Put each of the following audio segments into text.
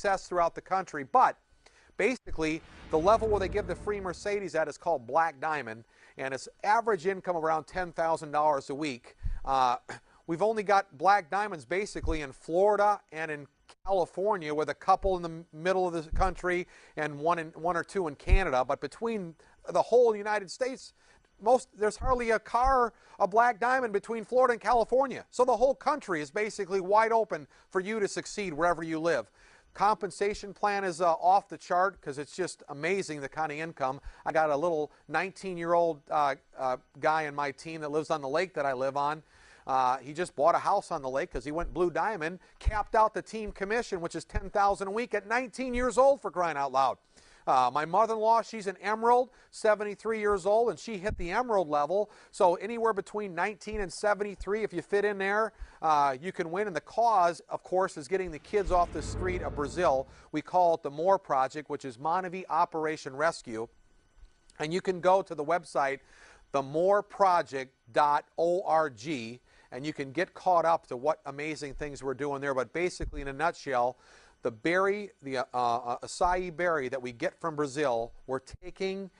success throughout the country. But basically, the level where they give the free Mercedes at is called Black Diamond, and it's average income around $10,000 a week. We've only got Black Diamonds basically in Florida and in California, with a couple in the middle of the country and one or two in Canada. But between the whole United States, there's hardly a Black Diamond between Florida and California. So the whole country is basically wide open for you to succeed wherever you live. Compensation plan is off the chart because it's just amazing the kind of income. I got a little 19-year-old guy in my team that lives on the lake that I live on. He just bought a house on the lake because he went Blue Diamond, capped out the team commission, which is $10,000 a week at 19 years old, for crying out loud. My mother-in-law, she's an Emerald, 73 years old, and she hit the Emerald level. So anywhere between 19 and 73, if you fit in there, you can win. And the cause, of course, is getting the kids off the street of Brazil. We call it the MORE Project, which is Monavie Operation Rescue. And you can go to the website, themoreproject.org, and you can get caught up to what amazing things we're doing there. But basically, in a nutshell, the berry, the acai berry that we get from Brazil, we're taking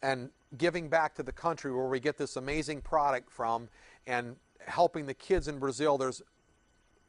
and giving back to the country where we get this amazing product from, and helping the kids in Brazil. There's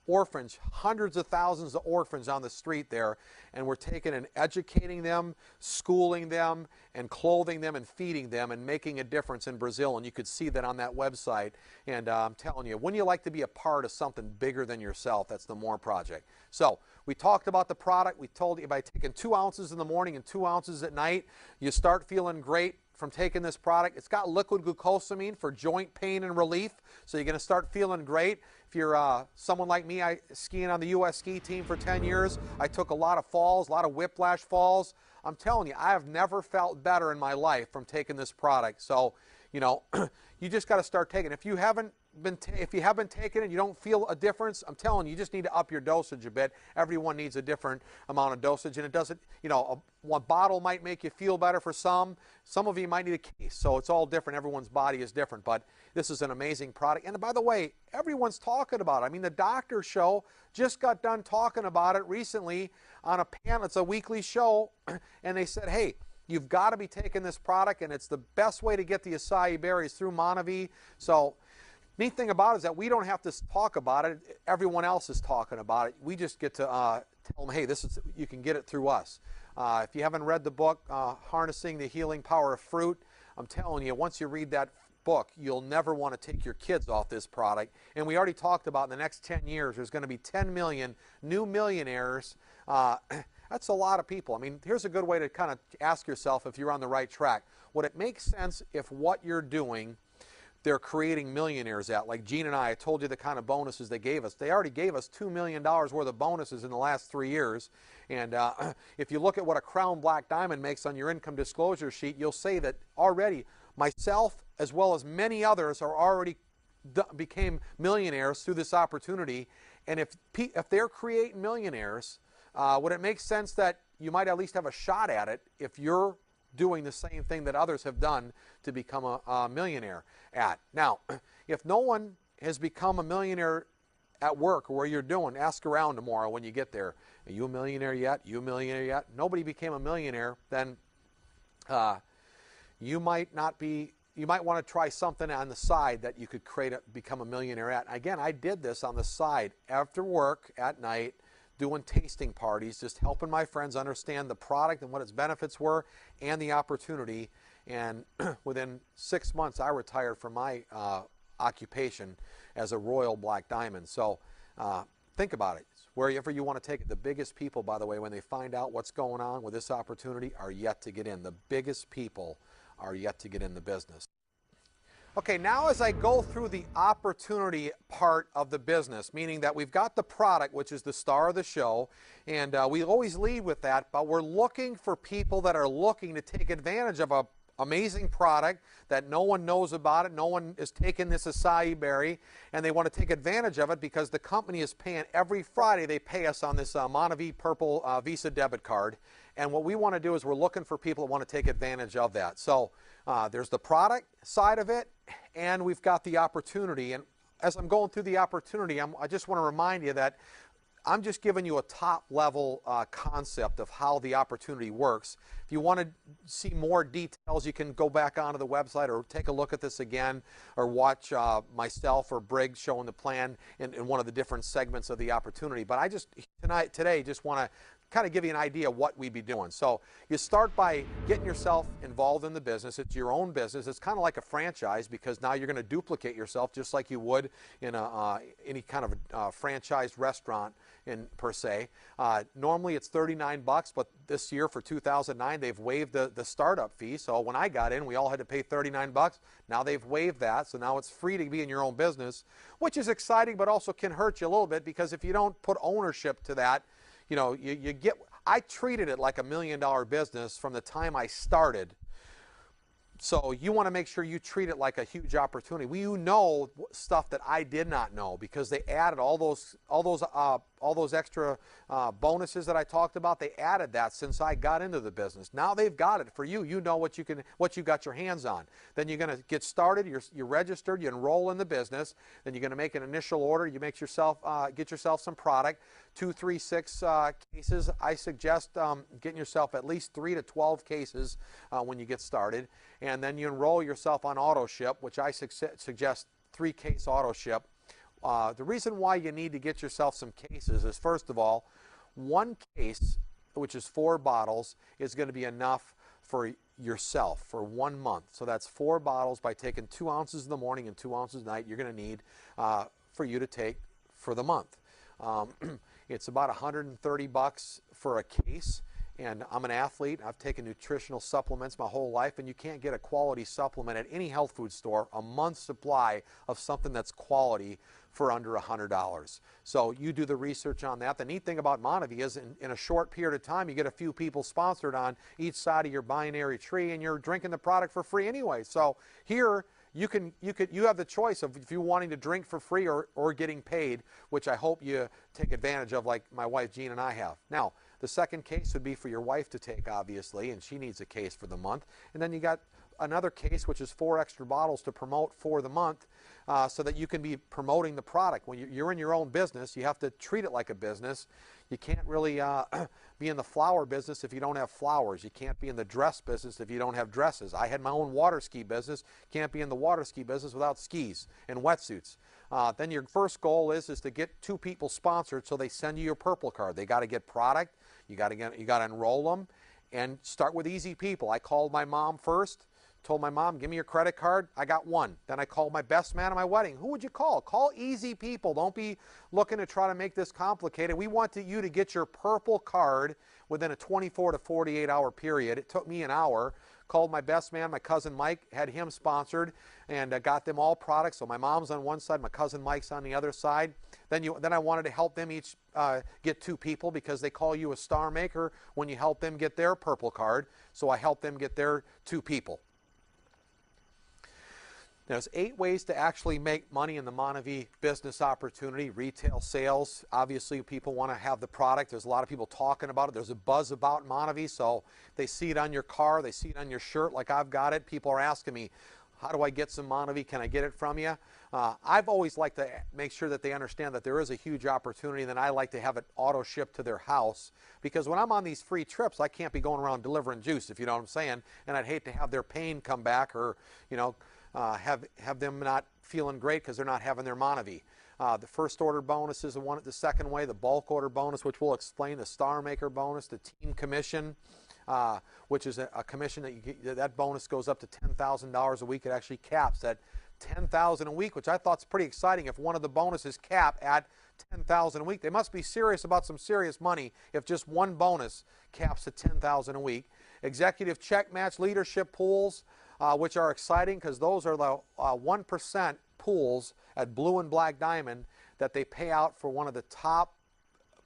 orphans, hundreds of thousands of orphans on the street there, and we're taking and educating them, schooling them, and clothing them and feeding them and making a difference in Brazil. And you could see that on that website. And I'm telling you, wouldn't you like to be a part of something bigger than yourself? That's the MORE Project. So we talked about the product. We told you by taking 2 ounces in the morning and 2 ounces at night, you start feeling great from taking this product. It's got liquid glucosamine for joint pain and relief, so you're going to start feeling great. If you're someone like me, I skiing on the U.S. ski team for 10 years. I took a lot of falls, a lot of whiplash falls. I'm telling you, I have never felt better in my life from taking this product. So, you know, you just got to start taking it. If you have been taking it, you don't feel a difference, I'm telling you, you just need to up your dosage a bit. Everyone needs a different amount of dosage, and it doesn't, you know, one bottle might make you feel better for some. Some of you might need a case, so it's all different. Everyone's body is different, but this is an amazing product. And by the way, everyone's talking about it. I mean, the Doctor Show just got done talking about it recently on a panel. It's a weekly show, and they said, hey, you've got to be taking this product, and it's the best way to get the acai berries through Monavie. So neat thing about it is that we don't have to talk about it. Everyone else is talking about it. We just get to tell them, hey, you can get it through us. If you haven't read the book, Harnessing the Healing Power of Fruit, I'm telling you, once you read that book, you'll never want to take your kids off this product. And we already talked about in the next 10 years, there's going to be 10 million new millionaires. That's a lot of people. I mean, here's a good way to kind of ask yourself if you're on the right track. Would it make sense if what you're doing, they're creating millionaires at? Like Gene and I told you the kind of bonuses they gave us. They already gave us $2 million worth of bonuses in the last 3 years. And if you look at what a Crown Black Diamond makes on your income disclosure sheet, you'll say that already myself as well as many others are already became millionaires through this opportunity. And if they're creating millionaires, would it make sense that you might at least have a shot at it if you're doing the same thing that others have done to become a millionaire at? Now, if no one has become a millionaire at work or where you're doing, ask around tomorrow when you get there. Are you a millionaire yet? You a millionaire yet? Nobody became a millionaire. Then you might not be. You might want to try something on the side that you could become a millionaire at. Again, I did this on the side after work at night, doing tasting parties, just helping my friends understand the product and what its benefits were and the opportunity. And within 6 months, I retired from my occupation as a Royal Black Diamond. So think about it. Wherever you want to take it. The biggest people, by the way, when they find out what's going on with this opportunity, are yet to get in. The biggest people are yet to get in the business. Okay, now as I go through the opportunity part of the business, meaning that we've got the product, which is the star of the show, and we always lead with that, but we're looking for people that are looking to take advantage of an amazing product that no one knows about it, no one is taking this acai berry, and they want to take advantage of it because the company is paying every Friday. They pay us on this Monavie Purple Visa debit card, and what we want to do is we're looking for people that want to take advantage of that. So there's the product side of it, and we've got the opportunity. And as I'm going through the opportunity, I just want to remind you that I'm just giving you a top-level concept of how the opportunity works. If you want to see more details, you can go back onto the website or take a look at this again, or watch myself or Briggs showing the plan in one of the different segments of the opportunity. But I just today just want to kind of give you an idea of what we'd be doing. So you start by getting yourself involved in the business. It's your own business. It's kind of like a franchise, because now you're going to duplicate yourself just like you would in any kind of franchised restaurant per se. Normally it's $39, but this year for 2009 they've waived the startup fee. So when I got in, we all had to pay $39. Now they've waived that, so now it's free to be in your own business, which is exciting, but also can hurt you a little bit, because if you don't put ownership to that, you know, I treated it like $1 million business from the time I started. So you want to make sure you treat it like a huge opportunity. You know stuff that I did not know, because they added all those extra bonuses that I talked about. They added that since I got into the business. Now they've got it for you. You know what you got your hands on. Then you're going to get started. You're registered. You enroll in the business. Then you're going to make an initial order. You make yourself get yourself some product. 2, 3, 6 cases. I suggest getting yourself at least 3 to 12 cases when you get started. And then you enroll yourself on auto ship, which I suggest 3-case auto ship. The reason why you need to get yourself some cases is, first of all, 1 case, which is 4 bottles, is going to be enough for yourself for 1 month. So that's 4 bottles. By taking 2 ounces in the morning and 2 ounces at night, you're going to need for you to take for the month. It's about $130 for a case. And I'm an athlete. I've taken nutritional supplements my whole life, and you can't get a quality supplement at any health food store, a month's supply of something that's quality, for under $100. So you do the research on that. The neat thing about Monavie is in a short period of time, you get a few people sponsored on each side of your binary tree, and you're drinking the product for free anyway. So here, you have the choice of if you're wanting to drink for free or getting paid, which I hope you take advantage of, like my wife Jean and I have. Now, the second case would be for your wife to take, obviously, and she needs a case for the month. And then you got another case, which is 4 extra bottles to promote for the month, so that you can be promoting the product. When you're in your own business, you have to treat it like a business. You can't really be in the flower business if you don't have flowers. You can't be in the dress business if you don't have dresses. I had my own water ski business. Can't be in the water ski business without skis and wetsuits. Then your first goal is to get 2 people sponsored, so they send you your purple card. They got to get product. You got to enroll them, and start with easy people. I called my mom first. Told my mom, give me your credit card. I got 1. Then I called my best man at my wedding. Who would you call? Call easy people. Don't be looking to try to make this complicated. We want you to get your purple card within a 24 to 48 hour period. It took me an hour. Called my best man, my cousin Mike, had him sponsored, and got them all products. So my mom's on one side, my cousin Mike's on the other side. Then I wanted to help them each get 2 people, because they call you a star maker when you help them get their purple card. So I helped them get their 2 people. There's 8 ways to actually make money in the Monavie business opportunity. Retail sales, obviously people want to have the product. There's a lot of people talking about it. There's a buzz about Monavie, so they see it on your car, they see it on your shirt like I've got it. People are asking me, how do I get some Monavie? Can I get it from you? I've always liked to make sure that they understand that there is a huge opportunity, and then I like to have it auto shipped to their house, because when I'm on these free trips, I can't be going around delivering juice, if you know what I'm saying, and I'd hate to have their pain come back, or, you know, have them not feeling great because they're not having their Monavie. The first order bonus is the second way, the bulk order bonus, which we'll explain, the star maker bonus, the team commission, which is a commission that you get, that bonus goes up to $10,000 a week. It actually caps at $10,000 a week, which I thought is pretty exciting. If one of the bonuses cap at $10,000 a week, they must be serious about some serious money if just one bonus caps at $10,000 a week. Executive check match leadership pools, which are exciting because those are the 1% pools at Blue and Black Diamond that they pay out for one of the top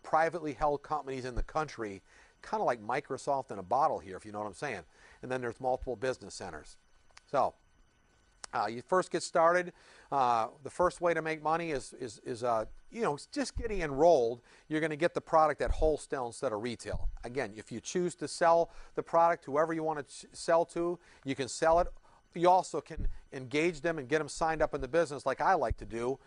privately held companies in the country, kind of like Microsoft in a bottle here, if you know what I'm saying. And then there's multiple business centers. So you first get started. The first way to make money is just getting enrolled. You're going to get the product at wholesale instead of retail. Again, if you choose to sell the product, whoever you want to sell to, you can sell it. You also can engage them and get them signed up in the business like I like to do.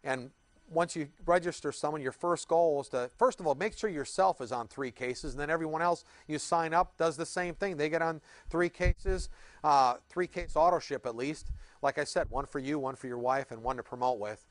And once you register someone, your first goal is to, first of all, make sure yourself is on 3 cases, and then everyone else you sign up does the same thing. They get on 3 cases, 3-case auto ship at least. Like I said, 1 for you, 1 for your wife, and 1 to promote with.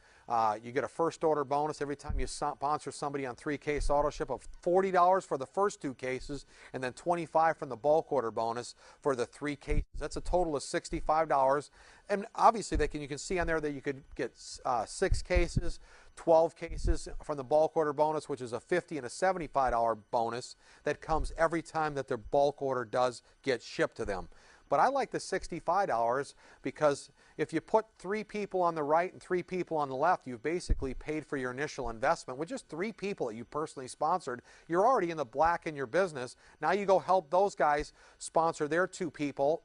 You get a first order bonus every time you sponsor somebody on 3-case auto ship of $40 for the first 2 cases, and then $25 from the bulk order bonus for the 3 cases. That's a total of $65. And obviously you can see on there that you could get 6 cases, 12 cases from the bulk order bonus, which is a $50 and a $75 bonus that comes every time that their bulk order does get shipped to them. But I like the $65 because if you put 3 people on the right and 3 people on the left, you've basically paid for your initial investment. With just 3 people that you personally sponsored, you're already in the black in your business. Now you go help those guys sponsor their 2 people,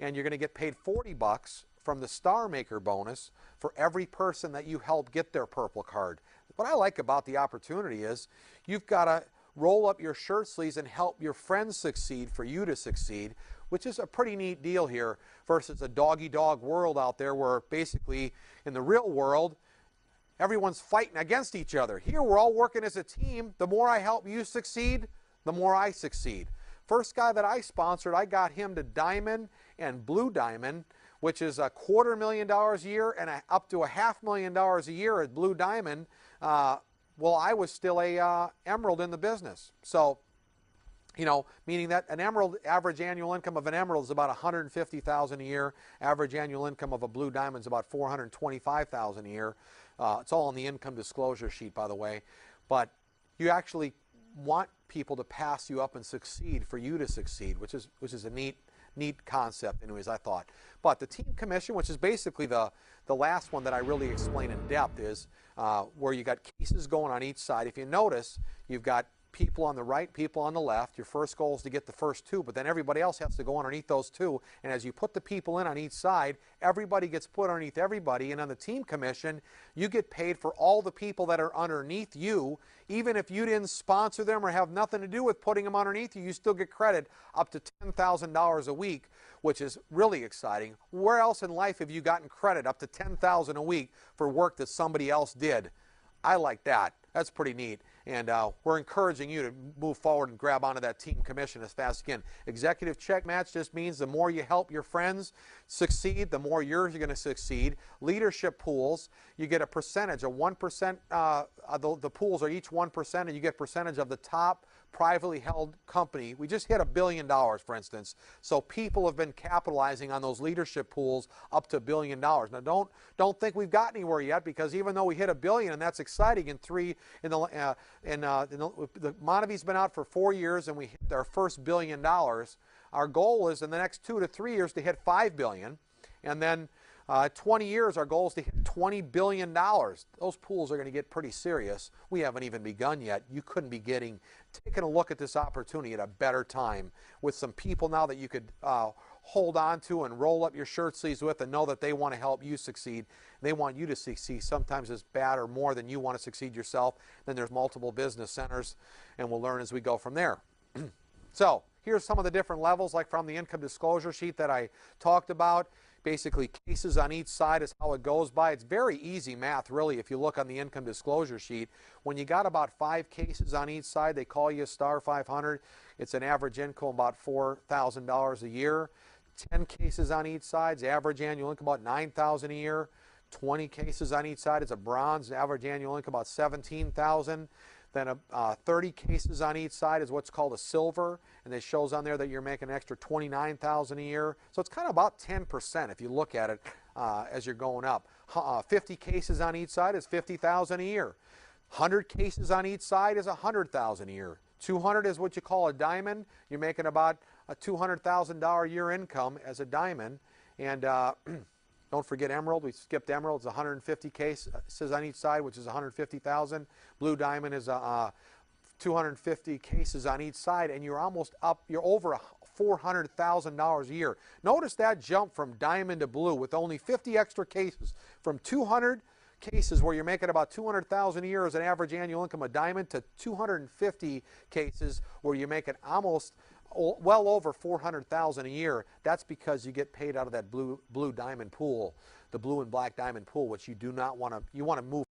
and you're going to get paid $40 from the Star Maker bonus for every person that you help get their purple card. What I like about the opportunity is you've got to roll up your shirt sleeves and help your friends succeed for you to succeed, which is a pretty neat deal here versus a dog-eat-dog world out there where basically in the real world everyone's fighting against each other. Here we're all working as a team. The more I help you succeed, the more I succeed. First guy that I sponsored, I got him to Diamond and Blue Diamond, which is $250,000 a year and up to $500,000 a year at Blue Diamond. Well, I was still a Emerald in the business. So, you know, meaning that an Emerald, average annual income of an Emerald is about $150,000 a year. Average annual income of a Blue Diamond is about $425,000 a year. It's all on the income disclosure sheet, by the way. But you actually want people to pass you up and succeed for you to succeed, which is a neat concept, anyways, I thought. But the team commission, which is basically the last one that I really explain in depth, is where you got cases going on each side. If you notice, you've got people on the right, people on the left. Your first goal is to get the first 2, but then everybody else has to go underneath those 2. And as you put the people in on each side, everybody gets put underneath everybody. And on the team commission, you get paid for all the people that are underneath you. Even if you didn't sponsor them or have nothing to do with putting them underneath you, you still get credit up to $10,000 a week, which is really exciting. Where else in life have you gotten credit up to $10,000 a week for work that somebody else did? I like that. That's pretty neat. And we're encouraging you to move forward and grab onto that team commission as fast as you can. Executive check match just means the more you help your friends succeed, the more you're going to succeed. Leadership pools, you get a percentage, a 1%. The pools are each 1%, and you get a percentage of the top privately held company. We just hit $1 billion, for instance. So people have been capitalizing on those leadership pools up to $1 billion. Now don't think we've got anywhere yet, because even though we hit $1 billion, and that's exciting, the Monavie's been out for 4 years, and we hit our first $1 billion. Our goal is in the next 2 to 3 years to hit $5 billion, and then 20 years, our goal is to hit $20 billion. Those pools are going to get pretty serious. We haven't even begun yet. You couldn't be taking a look at this opportunity at a better time with some people now that you could hold on to and roll up your shirt sleeves with, and know that they want to help you succeed. They want you to succeed sometimes as bad or more than you want to succeed yourself. Then there's multiple business centers, and we'll learn as we go from there. So here's some of the different levels, like from the income disclosure sheet that I talked about. Basically, cases on each side is how it goes by. It's very easy math, really, if you look on the income disclosure sheet. When you got about 5 cases on each side, they call you a Star 500. It's an average income about $4,000 a year. 10 cases on each side is average annual income about $9,000 a year. 20 cases on each side is a bronze, average annual income about $17,000. Then 30 cases on each side is what's called a silver, and it shows on there that you're making an extra $29,000 a year. So it's kind of about 10% if you look at it as you're going up. 50 cases on each side is $50,000 a year. 100 cases on each side is $100,000 a year. 200 is what you call a diamond. You're making about a $200,000 a year income as a diamond. And don't forget Emerald. We skipped Emerald. It's 150 cases on each side, which is 150,000. Blue Diamond is 250 cases on each side, and you're almost up. You're over $400,000 a year. Notice that jump from Diamond to Blue with only 50 extra cases, from 200 cases where you're making about $200,000 a year as an average annual income of Diamond, to 250 cases where you're making almost well over $400,000 a year. That's because you get paid out of that blue diamond pool, the blue and black diamond pool, which you do not want to. You want to move